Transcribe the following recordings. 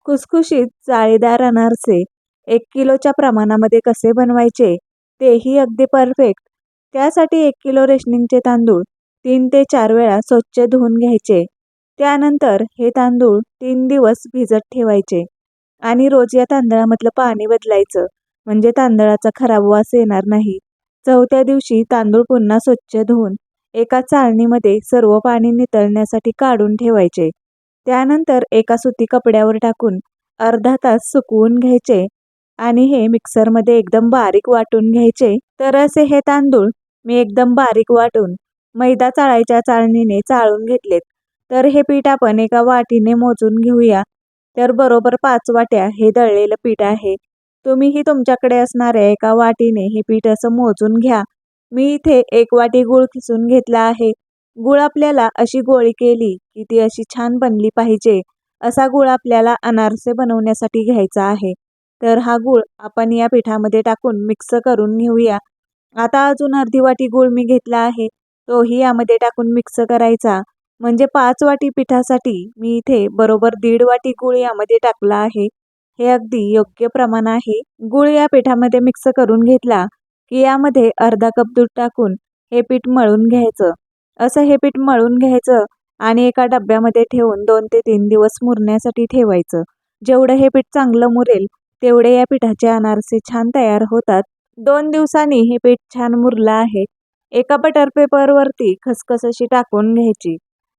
खुसखुशीत जाळीदार अनारसे 1 किलोच्या प्रमाणामध्ये कसे बनवायचे तेही अगदी परफेक्ट. त्यासाठी 1 किलो रेशनिंगचे तांदूळ 3 ते 4 वेळा स्वच्छ धुवून घ्यायचे. त्यानंतर हे तांदूळ 3 दिवस भिजत ठेवायचे आणि रोज या तांदळामधलं पाणी बदलायचं, म्हणजे तांदळाचा खराब वास येणार नाही. 4थ्या दिवशी तांदूळ पुन्हा स्वच्छ धुवून एका चाळणीमध्ये सर्व पाणी निथळण्यासाठी काढून ठेवायचे. त्यानंतर एका सुती कपड्यावर टाकून अर्धा तास सुकवून घ्यायचे आणि हे मिक्सरमध्ये एकदम बारीक वाटून घ्यायचे. तर असे हे तांदूळ मी एकदम बारीक वाटून मैदा चाळायच्या चाळणीने चाळून घेतलेत. तर हे पीठ आपण एका वाटीने मोजून घेऊया. तर बरोबर 5 वाट्या हे दळलेलं पीठ आहे. तुम्हीही तुमच्याकडे असणाऱ्या एका वाटीने हे पीठ असं मोजून घ्या. मी इथे 1 वाटी गूळ खिसून घेतला आहे. गूळ आपल्याला अशी गोळी केली की ती अशी छान बनली पाहिजे, असा गूळ आपल्याला अनारसे बनवण्यासाठी घ्यायचा आहे. तर हा गूळ आपण या पिठामध्ये टाकून मिक्स करून घेऊया. आता अजून अर्धी वाटी गूळ मी घेतला आहे, तोही यामध्ये टाकून मिक्स करायचा. म्हणजे 5 वाटी पिठासाठी मी इथे बरोबर 1.5 वाटी गूळ यामध्ये टाकला आहे. हे अगदी योग्य प्रमाण आहे. गूळ या पिठामध्ये मिक्स करून घेतला की यामध्ये अर्धा कप दूध टाकून हे पीठ मळून घ्यायचं. असं हे पीठ मळून घ्यायचं आणि एका डब्यामध्ये ठेवून 2 ते 3 दिवस मुरण्यासाठी ठेवायचं. जेवढं हे पीठ चांगलं मुरेल तेवढे या पिठाचे अनारसे छान तयार होतात. 2 दिवसांनी हे पीठ छान मुरलं आहे. एका बटर पेपरवरती खसखस अशी टाकून घ्यायची.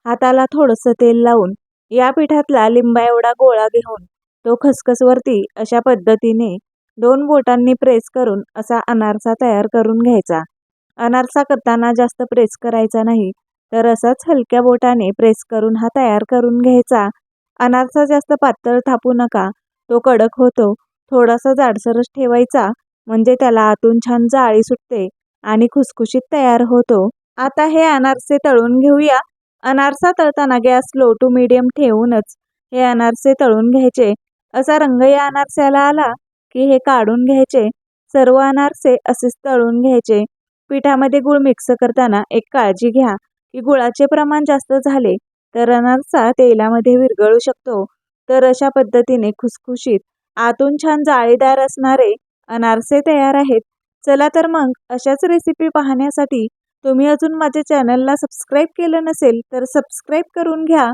हाताला थोडंसं तेल लावून या पिठातला लिंबा एवढा गोळा घेऊन तो खसखसवरती अशा पद्धतीने 2 बोटांनी प्रेस करून असा अनारसा तयार करून घ्यायचा. अनारसा करताना जास्त प्रेस करायचा नाही, तर असाच हलक्या बोटाने प्रेस करून हा तयार करून घ्यायचा. अनारसा जास्त पातळ थापू नका, तो कडक होतो. थोडासा जाडसरच ठेवायचा, म्हणजे त्याला आतून छान जाळी सुटते आणि खुसखुशीत तयार होतो. आता हे अनारसे तळून घेऊया. अनारसा तळताना गॅस लो टू मीडियम ठेवूनच हे अनारसे तळून घ्यायचे. असा रंग या अनारस्याला आला की हे काढून घ्यायचे. सर्व अनारसे असेच तळून घ्यायचे. पिठामध्ये गूळ मिक्स करताना एक काळजी घ्या की गुळाचे प्रमाण जास्त झाले तर अनारसा तेलामध्ये विरघळू शकतो. तर अशा पद्धतीने खुसखुशीत आतून छान जाळीदार असणारे अनारसे तयार आहेत. चला तर मग अशाच रेसिपी पाहण्यासाठी तुम्ही अजून माझ्या चॅनलला सबस्क्राईब केलं नसेल तर सबस्क्राईब करून घ्या.